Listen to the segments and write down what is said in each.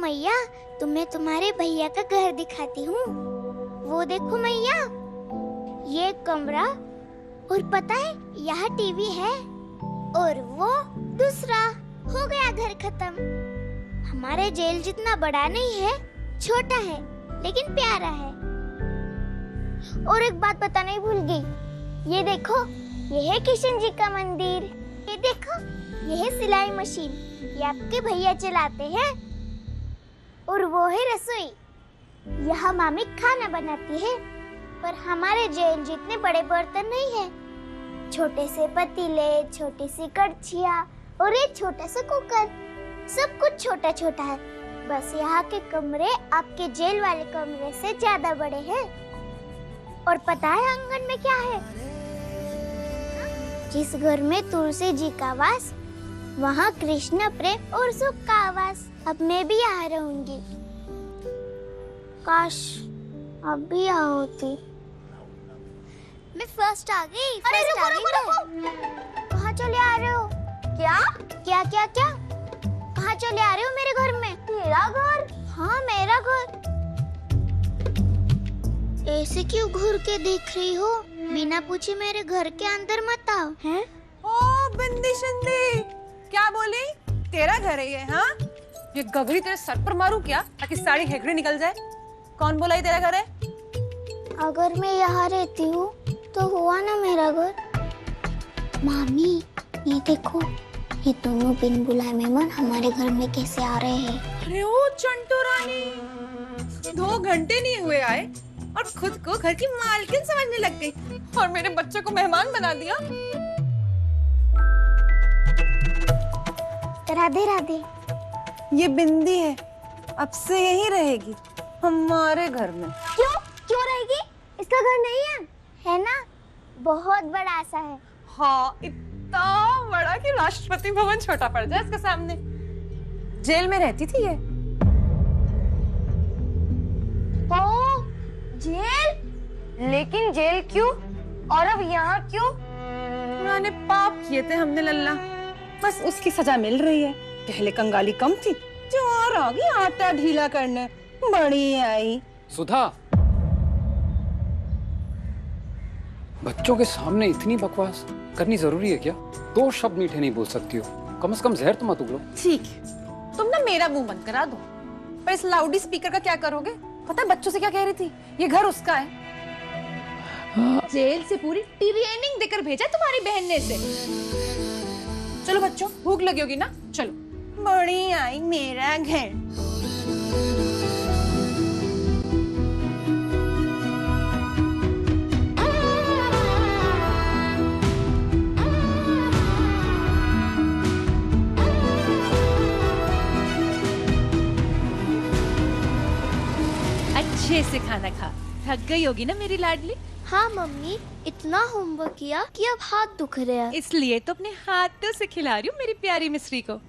मैया, तुम्हें तुम्हारे भैया का घर दिखाती हूँ। वो देखो मैया, ये कमरा, और पता है यहाँ टीवी है, और वो दूसरा। हो गया घर खत्म। हमारे जेल जितना बड़ा नहीं है, छोटा है लेकिन प्यारा है। और एक बात बताना ही भूल गई, ये देखो, ये है किशन जी का मंदिर। ये देखो, ये है सिलाई मशीन, ये आपके भैया चलाते हैं। और वो है रसोई, यहाँ मामी खाना बनाती है। पर हमारे जेल जितने बड़े बर्तन नहीं है, छोटे से पतीले, छोटी सी कड़छियाँ और एक छोटा सा कुकर, सब कुछ छोटा छोटा है। बस यहाँ के कमरे आपके जेल वाले कमरे से ज्यादा बड़े हैं। और पता है आंगन में क्या है? जिस घर में तुलसी जी का वास, वहाँ कृष्ण प्रेम और सुख का आवास। अब मैं भी यहाँ रहूंगी। काश अब भी यहाँ होती। मैं फर्स्ट आ गई। कहाँ चले आ रहे हो? क्या क्या क्या क्या? कहाँ चले आ रहे हो मेरे घर में? तेरा घर? हाँ मेरा घर। ऐसे क्यों घूर के देख रही हो? बिना पूछे मेरे घर के अंदर मत आओ। हैं? ओ बिंदी शिंदी, क्या बोली? तेरा घर है ये? हाँ, ये गगरी तेरे सर पर मारूं क्या, ताकि सारी हेकड़ी निकल जाए? कौन बोला ये तेरा घर है? अगर मैं यहाँ रहती हूँ तो हुआ ना मेरा घर। मामी, ये देखो, ये दोनों बिन बुलाए मेहमान हमारे घर में कैसे आ रहे हैं। अरे ओ चंटू रानी, 2 घंटे नहीं हुए आए और खुद को घर की मालकिन समझने लग गई और मेरे बच्चों को मेहमान बना दिया। राधे राधे। ये बिंदी है, अब से यहीं रहेगी हमारे घर में। क्यों क्यों रहेगी? इसका घर नहीं है ना? बहुत बड़ा सा है। हाँ, इतना बड़ा कि राष्ट्रपति भवन छोटा पड़ जाए इसके सामने। जेल में रहती थी ये। ओ, जेल? लेकिन जेल क्यों? और अब यहाँ क्यों? पुराने पाप किए थे हमने लल्ला, बस उसकी सजा मिल रही है। पहले कंगाली कम थी, जो और आ गई आटा ढीला करने। बड़ी आई। सुधा, बच्चों के सामने इतनी बकवास करनी जरूरी है क्या? 2 शब्द मीठे नहीं बोल सकती हो, कम से कम जहर तो मत उगलो। ठीक है, तुम ना मेरा मुंह बंद करा दो, पर इस लाउडी स्पीकर का क्या करोगे? पता है बच्चों से क्या कह रही थी? ये घर उसका है। जेल से पूरी ट्रेनिंग देकर भेजा तुम्हारी बहन ने इसे। चलो बच्चों, भूख लगी होगी ना, चलो। बड़ी आई मेरा घर। अच्छे से खाना खा, थक गई होगी ना मेरी लाडली? हाँ मम्मी, इतना होमवर्क किया कि अब हाथ दुख रहे हैं। इसलिए तो अपने हाथों से खिला रही हूँ मेरी प्यारी मिस्री को।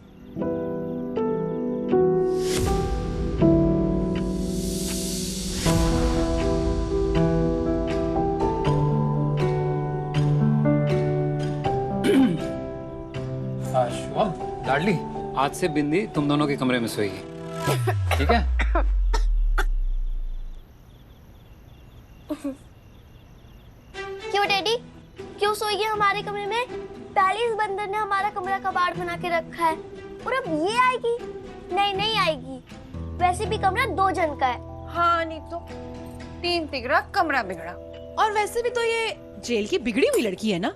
लाडली, आज से बिंदी तुम दोनों के कमरे में सोएगी, ठीक है? क्यों डैडी? क्यों सोएगी हमारे कमरे में? पहले इस बंदर ने हमारा कमरा कबाड़ बना के रखा है, और अब ये आएगी? नहीं आएगी। वैसे भी कमरा 2 जन का है। हाँ नहीं तो 3 तिगड़ा कमरा बिगड़ा। और वैसे भी तो ये जेल की बिगड़ी हुई लड़की है ना?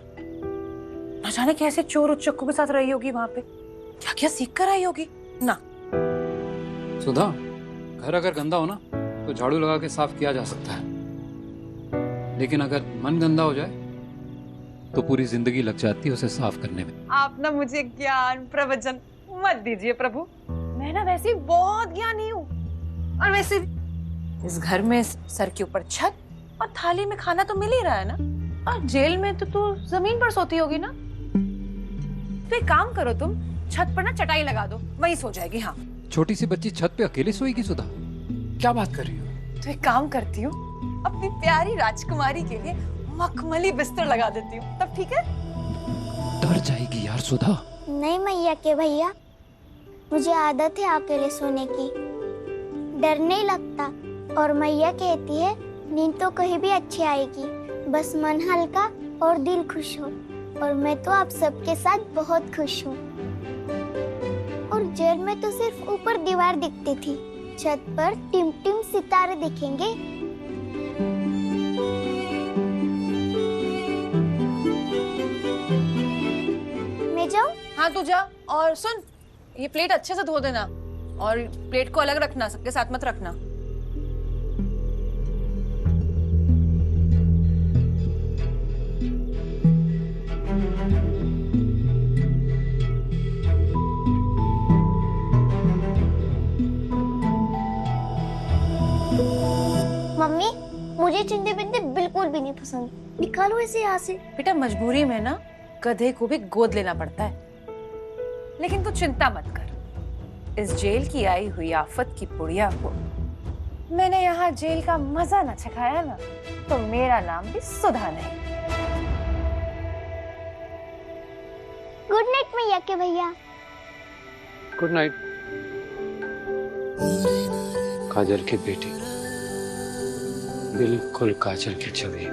न जाने कैसे चोर उच्चक्कों के साथ रही होगी वहां पे, क्या क्या सीख कर आई होगी ना। सुधा, घर अगर गंदा हो ना तो झाड़ू लगा के साफ किया जा सकता है, लेकिन अगर मन गंदा हो जाए तो पूरी जिंदगी लग जाती है उसे साफ करने में। आप ना मुझे ज्ञान प्रवचन मत दीजिए प्रभु, मैं ना वैसे बहुत ज्ञानी हूँ। और वैसे इस घर में सर के ऊपर छत और थाली में खाना तो मिल ही रहा है ना, और जेल में तो तू जमीन पर सोती होगी ना। तो एक काम करो, तुम छत पर ना चटाई लगा दो, वहीं सो जाएगी। हाँ, छोटी सी बच्ची छत पे अकेले सोएगी? सुधा, क्या बात कर रही हो? तो एक काम करती हूँ, अपनी प्यारी राजकुमारी के लिए मखमली बिस्तर लगा देती हूँ, तब ठीक है? डर जाएगी यार सुधा। नहीं मैया के भैया, मुझे आदत है अकेले सोने की। डर नहीं लगता। और मैया कहती है नींद तो कहीं भी अच्छी आएगी, बस मन हल्का और दिल खुश हो। और मैं तो आप सबके साथ बहुत खुश हूँ। और जेल में तो सिर्फ ऊपर दीवार दिखती थी, छत पर टिम-टिम सितारे दिखेंगे। मैं जाऊँ? हाँ तू जा। और सुन, ये प्लेट अच्छे से धो देना और प्लेट को अलग रखना, सबके साथ मत रखना। मम्मी, मुझे चिंटे पिंटे बिल्कुल भी नहीं पसंद। निकालो इसे यहाँ से। बेटा मजबूरी में ना गधे को भी गोद लेना पड़ता है। लेकिन तू चिंता मत कर, इस जेल की आई हुई आफत की पुड़िया को मैंने यहाँ जेल का मजा न चखाया ना, तो मेरा नाम भी सुधा नहीं। गुड नाइट मैया के भैया। गुड नाइट काजल की बेटी, बिल्कुल काजल की छवि।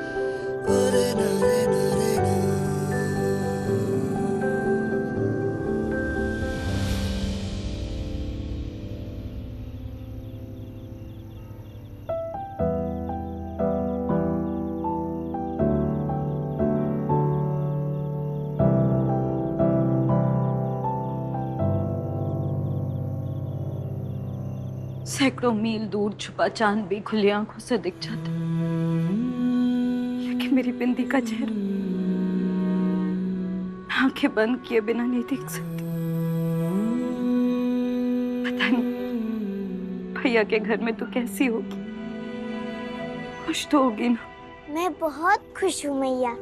सैकड़ों मील दूर छुपा चांद भी खुली आंखों से दिख जाता, लेकिन मेरी बिंदी का चेहरा आंखें बंद किए बिना नहीं देख सकती। पता नहीं भैया के घर में तू कैसी होगी, खुश तो होगी ना? मैं बहुत खुश हूँ मैया।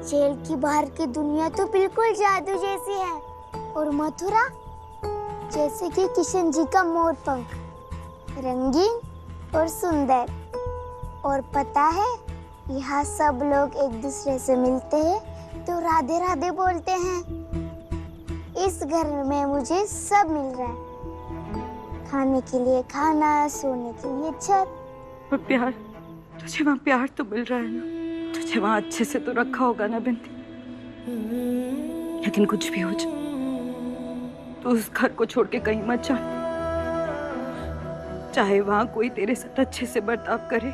जेल की बाहर की दुनिया तो बिल्कुल जादू जैसी है, और मथुरा जैसे कि किशन जी का मोर पंख, रंगीन और सुंदर। और पता है, यहाँ सब लोग एक दूसरे से मिलते हैं तो राधे राधे बोलते हैं। इस घर में मुझे सब मिल रहा है, खाने के लिए खाना, सोने के लिए छत। और प्यार, तुझे वहाँ प्यार तो मिल रहा है ना? तुझे वहाँ अच्छे से तो रखा होगा ना बिंदी? लेकिन कुछ भी हो जाए तो उस घर को छोड़ के कहीं मत जा, चाहे वहां कोई तेरे साथ अच्छे से बर्ताव करे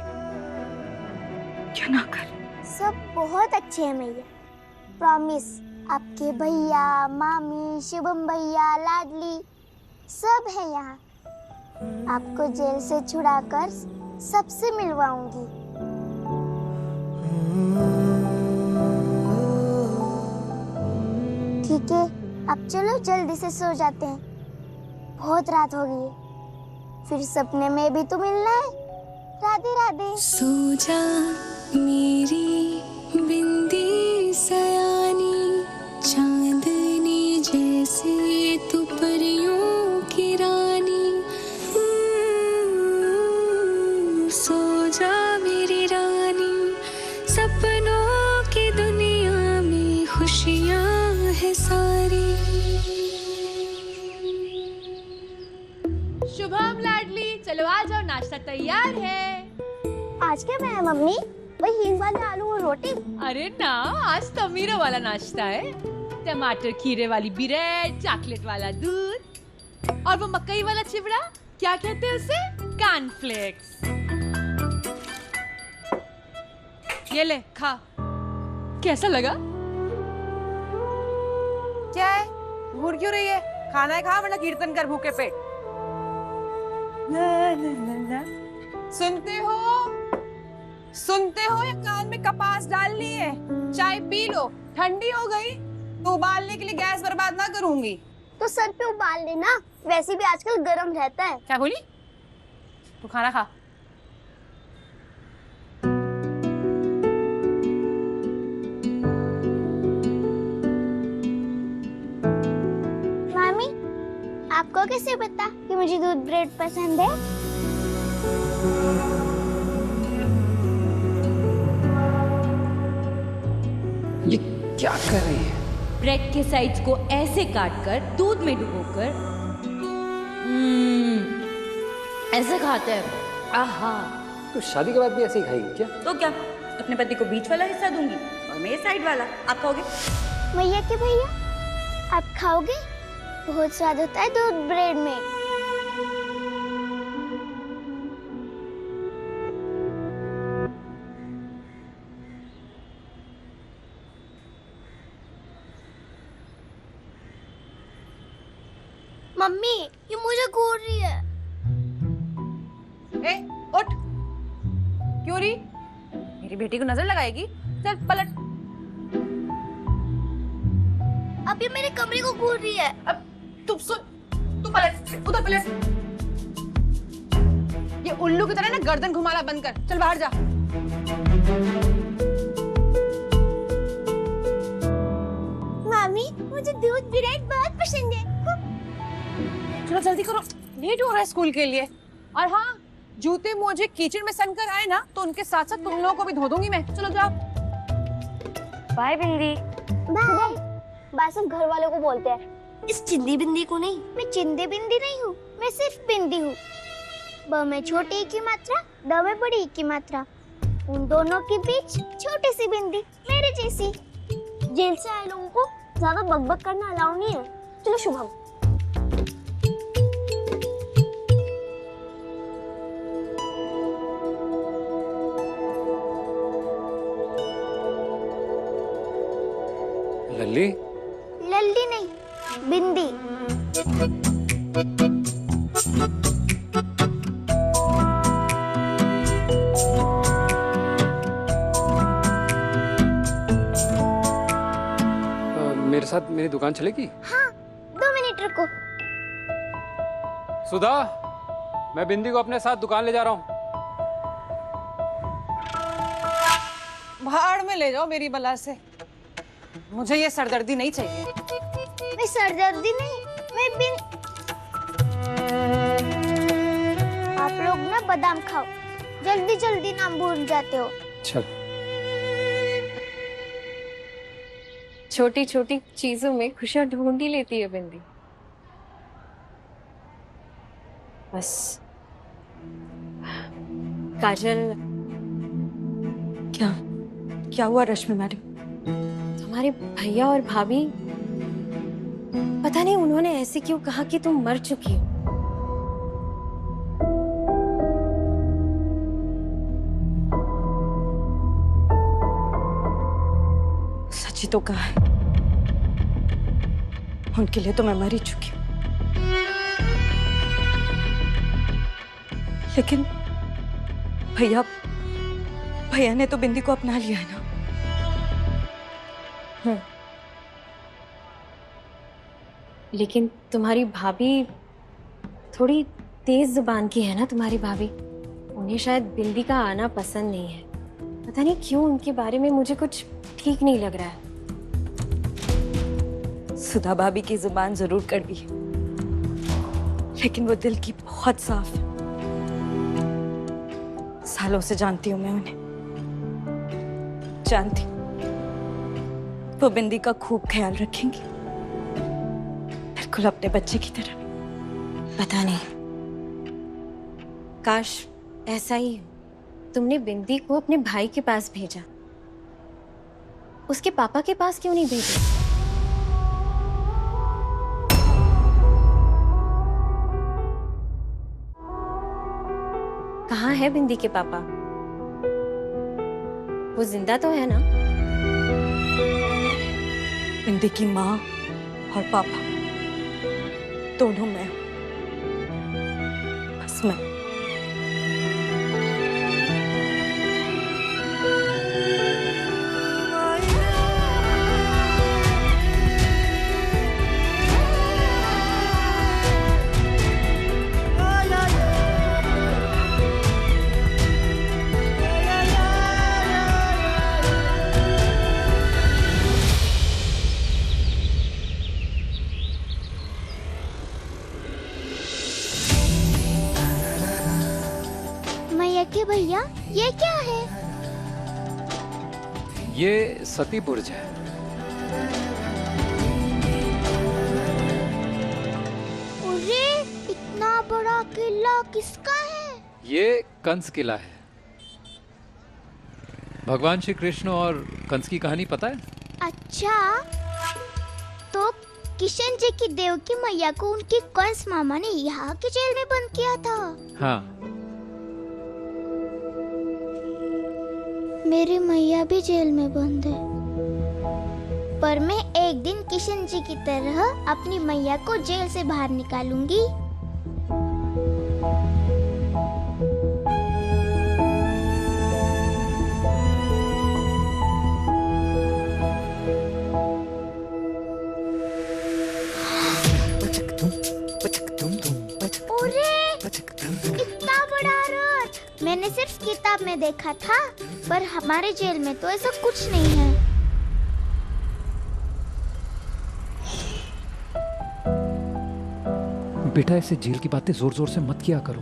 या ना करे। सब बहुत अच्छे हैं मैया, प्रॉमिस। आपके भैया, मामी, शिवम भैया, लाडली सब है यहाँ। आपको जेल से छुड़ाकर सबसे मिलवाऊंगी। ठीक है, अब चलो जल्दी से सो जाते हैं, बहुत रात हो गई है। फिर सपने में भी तो मिलना है। राधे राधे। सो जा मेरी बिंदी सयानी, चांदनी जैसे तू परियों की रानी। सो जा मेरी रानी, सपनों की दुनिया में खुशियाँ है सारी। शुभम लाडली, चलो आ जाओ, नाश्ता तैयार है। आज क्या बनाया मम्मी? वही हींग वाले आलू और रोटी। अरे ना, आज तमीरा वाला नाश्ता है। टमाटर खीरे वाली ब्रेड, चॉकलेट वाला दूध और वो मकई वाला चिवड़ा, क्या कहते हैं उसे? कॉर्नफ्लेक्स। ये ले खा, कैसा लगा? क्या है, घूर क्यों रही है? खाना है खा, वरना कीर्तन कर भूखे पेट। ला, ला, ला, ला। सुनते हो या कान में कपास डालनी है? चाय पी लो, ठंडी हो गई तो उबालने के लिए गैस बर्बाद ना करूंगी। तो सर पे उबाल लेना, वैसे भी आजकल गर्म रहता है। क्या बोली? तू खाना खा। मामी, आपको कैसे पता कि मुझे दूध ब्रेड पसंद है? ये क्या कर रही है? ब्रेड के साइड्स को ऐसे काटकर दूध में डुबोकर ऐसे खाते हैं। आहा। तो शादी के बाद भी ऐसे ही खाएगी क्या? तो क्या, अपने पति को बीच वाला हिस्सा दूंगी और मैं साइड वाला। आप खाओगे? मैया के भैया, आप खाओगे? बहुत स्वाद होता है दूध ब्रेड में। मम्मी, ये मुझे घूर रही है। ए, उठ। क्यों रही? मेरी बेटी को नजर लगाएगी? चल पलट। अब ये मेरे कमरे को घूर रही है। अब तू सुन, तू पलट, उधर पलट। ये उल्लू की तरह ना गर्दन घुमाना बंद कर। चल बाहर जा। मामी, मुझे दूध ब्रेड बहुत पसंद है। चलो जल्दी करो, लेट हो रहा है स्कूल के लिए। और हाँ, जूते मोजे कीचड़ में सन कर आए ना तो उनके साथ साथ तुम लोगों को भी धो दूंगी मैं। चलो जाओ। बाय बिंदी। बाय। बाय सिर्फ घर वालों को बोलते हैं, इस चिंदी बिंदी को नहीं। मैं चिंदी बिंदी नहीं हूँ, मैं सिर्फ बिंदी हूँ। ब में छोटी की मात्रा, द में बड़ी की मात्रा। उन दोनों के बीच छोटी सी बिंदी, मेरे जैसी। जेल से आए लोगों को ज्यादा बकबक करना अलाउ नहीं है। चलो शुभम। लल्ली, लल्ली नहीं, बिंदी। मेरे साथ मेरी दुकान चलेगी? हाँ, 2 मिनट रुको। सुधा, मैं बिंदी को अपने साथ दुकान ले जा रहा हूँ। भाड़ में ले जाओ मेरी बला से। मुझे ये सरदर्दी नहीं चाहिए। मैं सरदर्दी नहीं, मैं बिन। आप लोग ना बादाम खाओ, जल्दी जल्दी नाम भूल जाते हो। चल। छोटी छोटी चीजों में खुशियां ढूंढ ही लेती है बिंदी। बस काजल। क्या क्या हुआ रश्मि मैडम? तुम्हारे भैया और भाभी, पता नहीं उन्होंने ऐसे क्यों कहा कि तुम मर चुकी हो। सच ही तो कहा है, उनके लिए तो मैं मर ही चुकी हूँ। लेकिन भैया ने तो बिंदी को अपना लिया है ना। लेकिन तुम्हारी भाभी थोड़ी तेज जुबान की है ना। तुम्हारी भाभी, उन्हें शायद बिंदी का आना पसंद नहीं है। पता नहीं क्यों उनके बारे में मुझे कुछ ठीक नहीं लग रहा है। सुधा भाभी की जुबान जरूर कड़वी है, लेकिन वो दिल की बहुत साफ है। सालों से जानती हूँ मैं उन्हें, जानती हूँ वो बिंदी का खूब ख्याल रखेंगी, बिल्कुल अपने बच्चे की तरह। पता नहीं, काश ऐसा ही तुमने बिंदी को अपने भाई के पास भेजा, उसके पापा के पास क्यों नहीं भेजा? कहाँ है बिंदी के पापा? वो जिंदा तो है ना? बिंदी की माँ और पापा दोनों मैं हूं, बस मैं। के भैया, ये क्या है? ये सती बुर्ज है। अरे, इतना बड़ा किला। किसका है? ये कंस किला है। भगवान श्री कृष्ण और कंस की कहानी पता है? अच्छा, तो किशन जी की देवकी मैया को उनके कंस मामा ने यहाँ के जेल में बंद किया था। हाँ। मेरी मैया भी जेल में बंद है, पर मैं एक दिन किशन जी की तरह अपनी मैया को जेल से बाहर निकालूंगी। इतना बड़ा रथ मैंने सिर्फ किताब में देखा था, पर हमारे जेल में तो ऐसा कुछ नहीं है। बेटा ऐसे जेल की बातें जोर जोर से मत किया करो,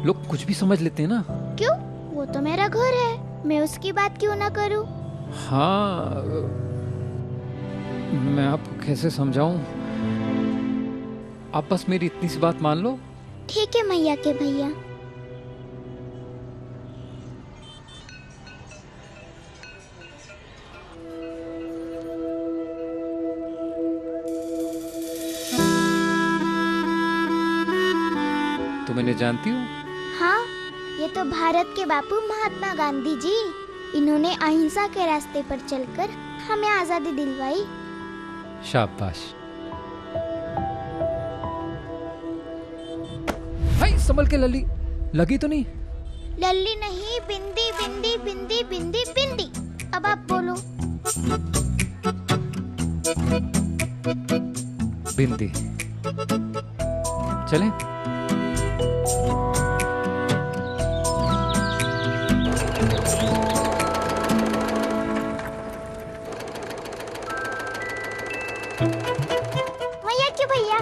लोग कुछ भी समझ लेते हैं ना। क्यों? वो तो मेरा घर है, मैं उसकी बात क्यों ना करूं? हाँ, मैं आपको कैसे समझाऊं? आप बस मेरी इतनी सी बात मान लो। ठीक है मैया के भैया। तुम इन्हें जानती हो? हाँ, ये तो भारत के बापू महात्मा गांधी जी। इन्होंने अहिंसा के रास्ते पर चलकर हमें आजादी दिलवाई। शाबाश। भाई संभल के लली, लगी तो नहीं? लल्ली नहीं, बिंदी बिंदी बिंदी बिंदी बिंदी। अब आप बोलो। बिंदी। चलें? मैया के भैया।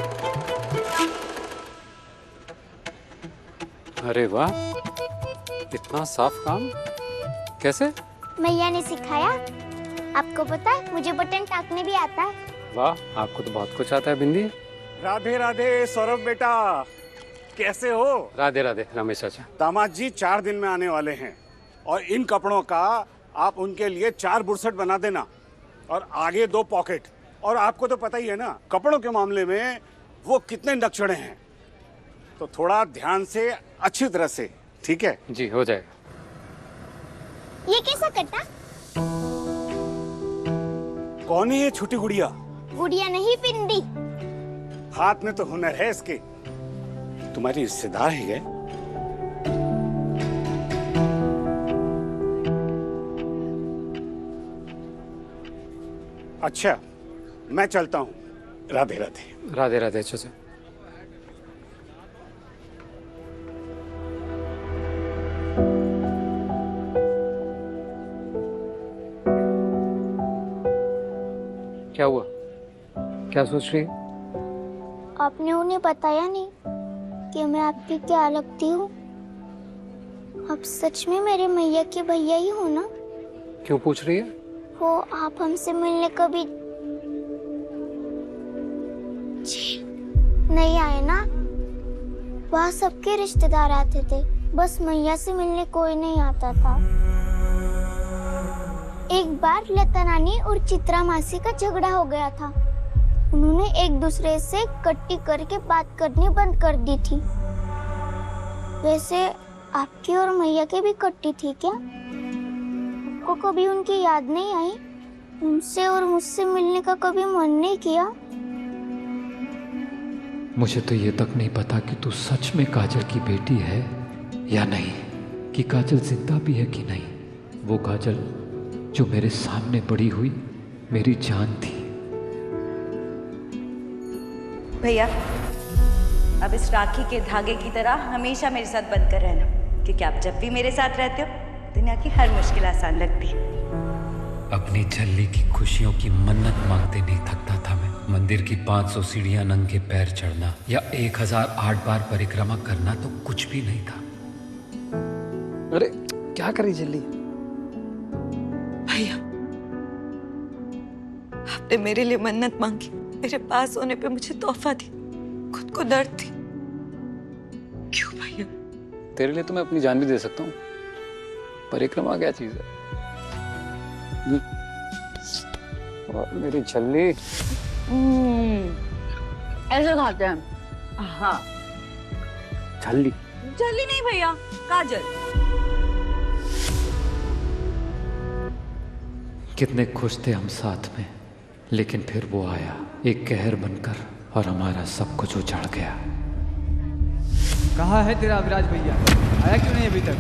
अरे वाह, इतना साफ काम कैसे? मैया ने सिखाया। आपको पता है, मुझे बटन टाकने भी आता है। वाह, आपको तो बहुत कुछ आता है बिंदी। राधे राधे सौरभ बेटा, कैसे हो? राधे राधे रमेश चाचा। दामाद जी 4 दिन में आने वाले हैं और इन कपड़ों का आप उनके लिए 4 बुरसट बना देना और आगे 2 पॉकेट। और आपको तो पता ही है ना, कपड़ों के मामले में वो कितने नकचड़े हैं, तो थोड़ा ध्यान से अच्छी तरह से, ठीक है? जी हो जाएगा। ये कैसा कटा? कौन है ये छोटी गुड़िया? गुड़िया नहीं, बिंदी। हाथ में तो हुनर है इसके। तुम्हारी रिश्तेदार है ये? अच्छा, मैं चलता हूँ। राधे राधे। राधे राधे चाचा। क्या हुआ? क्या सोच रही है? आपने उन्हें बताया नहीं कि मैं आपकी क्या लगती हूँ? आप सच में मेरे मैया के भैया ही हो ना? क्यों पूछ रही है? वो आप हमसे मिलने कभी नहीं आए ना? वहाँ सबके रिश्तेदार आते थे, बस मैया से मिलने कोई नहीं आता था। एक बार लता नानी और चित्रा मासी का झगड़ा हो गया था। उन्होंने एक दूसरे से कट्टी करके बात करनी बंद कर दी थी। वैसे आपकी और मैया की भी कट्टी थी क्या? आपको कभी उनकी याद नहीं आई? उनसे और मुझसे मिलने का कभी मन नहीं किया? मुझे तो ये तक नहीं पता कि तू सच में काजल की बेटी है या नहीं, कि काजल जिंदा भी है कि नहीं। वो काजल जो मेरे सामने बड़ी हुई मेरी जान थी। भैया, अब इस राखी के धागे की तरह हमेशा मेरे साथ बनकर रहना, क्योंकि आप जब भी मेरे साथ रहते हो दुनिया की हर मुश्किल आसान लगती है। अपनी झल्ली की खुशियों की मन्नत मांगते नहीं थकता था मैं। मंदिर की 500 सीढ़ियां नंगे पैर चढ़ना या 1008 बार परिक्रमा करना तो कुछ भी नहीं था। अरे क्या करी जल्दी? भैया, आपने मेरे लिए मन्नत मांगी, मेरे पास होने पे मुझे तोहफा दी, खुद को दर्द थी। क्यों तेरे लिए तो मैं अपनी जान भी दे सकता हूँ। परिक्रमा क्या चीज है? और मेरी छल्ली। ऐसे खाते हैं। हाँ, छल्ली जल्दी नहीं भैया, काजल। कितने खुश थे हम साथ में, लेकिन फिर वो आया एक कहर बनकर और हमारा सब कुछ उजाड़ गया। कहाँ है तेरा अविराज भैया? आया क्यों नहीं अभी तक?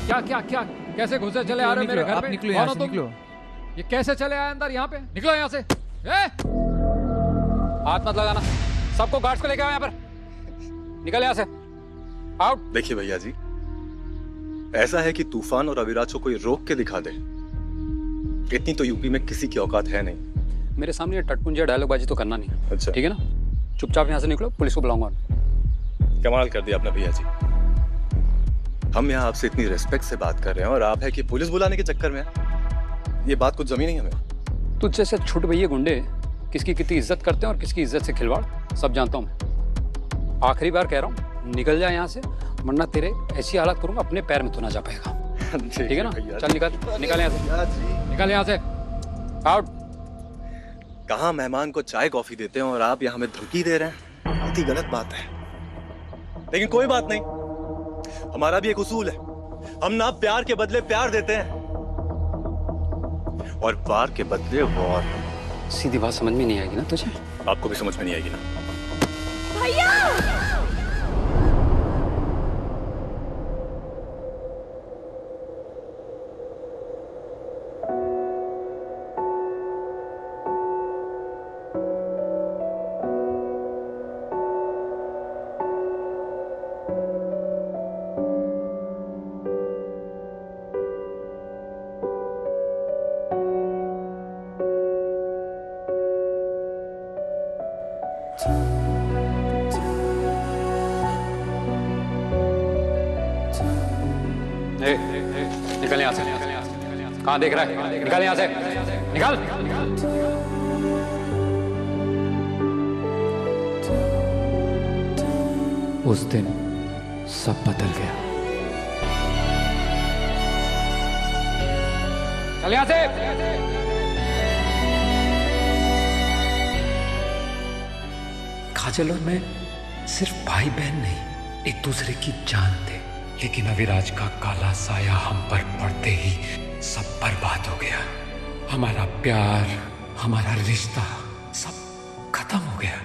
क्या क्या क्या कैसे घुसे चले आ रहे हो मेरे घर आप पे? निकलो कौन यहाँ हो से, तुम? निकलो। ये कैसे चले आए अंदर यहाँ पे? निकलो यहाँ से। हाथ मत लगाना, सबको गार्ड्स को लेके आओ यहाँ पर। निकल यहाँ से, आउट। देखिए भैया जी, ऐसा है कि तूफान और अविराज को कोई रोक के दिखा दे, इतनी तो यूपी में किसी की औकात है नहीं। मेरे सामने ये टटपुंजिया डायलॉगबाजी तो करना नहीं। अच्छा, ठीक है ना? चुपचाप यहाँ से निकलो, पुलिस को बुलाऊंगा। कमाल कर दिया आपने भैया जी। हम यहाँ आपसे इतनी रिस्पेक्ट से बात कर रहे हैं और आप है कि पुलिस बुलाने के चक्कर में हैं। ये बात कुछ जमी नहीं हमें। तुझ जैसे छोटे भैया गुंडे किसकी कितनी इज्जत करते हैं और किसकी इज्जत से खिलवाड़ सब जानता हूँ मैं। आखिरी बार कह रहा हूँ, निकल जा यहाँ से, वरना तेरे ऐसी हालत करूंगा अपने पैर में तो ना जा पाएगा। ठीक है ना? चल निकल, निकल यहाँ से, निकल यहाँ से, आउट। कहाँ मेहमान को चाय कॉफी देते हैं और आप यहाँ हमें धमकी दे रहे हैं? बहुत ही गलत बात है। लेकिन कोई बात नहीं, हमारा भी एक उसूल है, हम ना प्यार के बदले प्यार देते हैं और वार के बदले वार। सीधी बात समझ में नहीं आएगी ना तुझे? आपको भी समझ में नहीं आएगी ना? भैया निकल यहाँ से। कहाँ देख रहा है? निकल यहाँ से, निकल। उस दिन सब बदल गया। चल यहाँ से। काजल और मैं सिर्फ भाई बहन नहीं, एक दूसरे की जान थे, लेकिन अविराज का काला साया हम पर पड़ते ही सब बर्बाद हो गया। हमारा प्यार, हमारा रिश्ता सब खत्म हो गया।